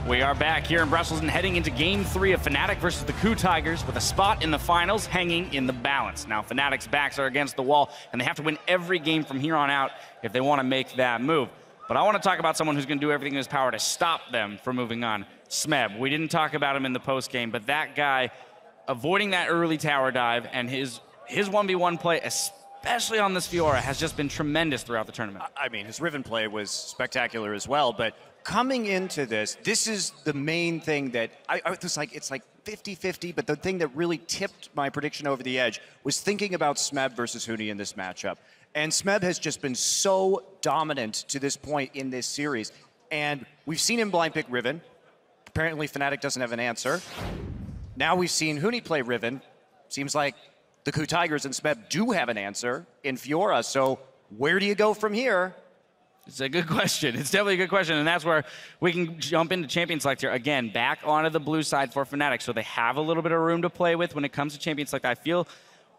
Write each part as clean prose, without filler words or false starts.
We are back here in Brussels and heading into Game 3 of Fnatic versus the KOO Tigers with a spot in the finals hanging in the balance. Now, Fnatic's backs are against the wall, and they have to win every game from here on out if they want to make that move. But I want to talk about someone who's going to do everything in his power to stop them from moving on. Smeb. We didn't talk about him in the postgame, but that guy avoiding that early tower dive and his 1v1 play, especially on this Fiora, has just been tremendous throughout the tournament. I mean, his Riven play was spectacular as well, but coming into this is the main thing that I was like, it's like 50-50, but the thing that really tipped my prediction over the edge was thinking about Smeb versus Huni in this matchup. And Smeb has just been so dominant to this point in this series. And we've seen him blind pick Riven. Apparently, Fnatic doesn't have an answer. Now we've seen Huni play Riven. Seems like the KOO Tigers and Smeb do have an answer in Fiora. So where do you go from here? It's a good question. It's definitely a good question, and that's where we can jump into Champion Select here. Again, back onto the blue side for Fnatic, so they have a little bit of room to play with when it comes to Champion Select. I feel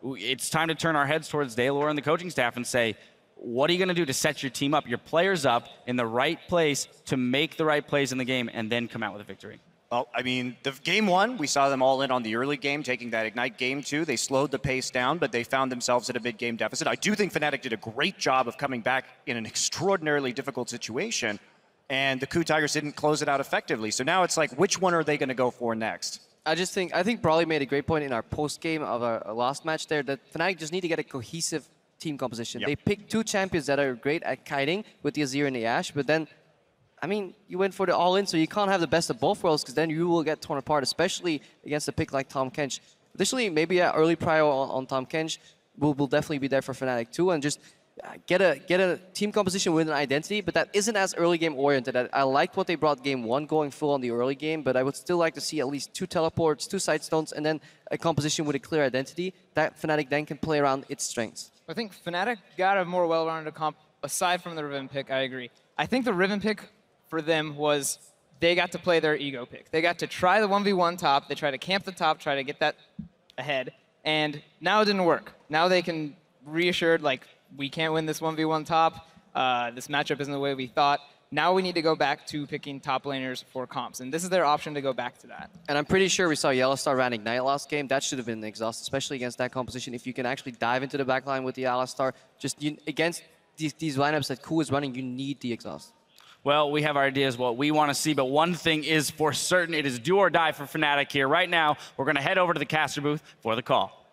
it's time to turn our heads towards Daylor and the coaching staff and say, what are you going to do to set your team up, your players up in the right place to make the right plays in the game and then come out with a victory? Well, I mean, the game one, we saw them all in on the early game, taking that Ignite. Game two, they slowed the pace down, but they found themselves at a mid-game deficit. I do think Fnatic did a great job of coming back in an extraordinarily difficult situation, and the KOO Tigers didn't close it out effectively. So now it's like, which one are they going to go for next? I think Brawley made a great point in our post-game of our last match there, that Fnatic just need to get a cohesive team composition. Yep. They picked two champions that are great at kiting with the Azir and the Ashe, but then I mean, you went for the all-in, so you can't have the best of both worlds because then you will get torn apart, especially against a pick like Tahm Kench. Additionally, maybe an early prior on Tahm Kench will definitely be there for Fnatic too, and just get a team composition with an identity, but that isn't as early game oriented. I liked what they brought game one, going full on the early game, but I would still like to see at least 2 teleports, 2 side stones, and then a composition with a clear identity that Fnatic then can play around its strengths. I think Fnatic got a more well-rounded comp aside from the Riven pick. I agree. I think the Riven pick for them was they got to play their ego pick. They got to try the 1v1 top. They tried to camp the top, try to get that ahead. And now it didn't work. Now they can reassured, like, we can't win this 1v1 top. This matchup isn't the way we thought. Now we need to go back to picking top laners for comps. And this is their option to go back to that. And I'm pretty sure we saw Yellowstar ran Ignite last game. That should have been an exhaust, especially against that composition. If you can actually dive into the backline with the Alistar, just against these lineups that KOO is running, you need the exhaust. Well, we have our ideas what we want to see, but one thing is for certain, it is do or die for Fnatic here. Right now, we're going to head over to the caster booth for the call.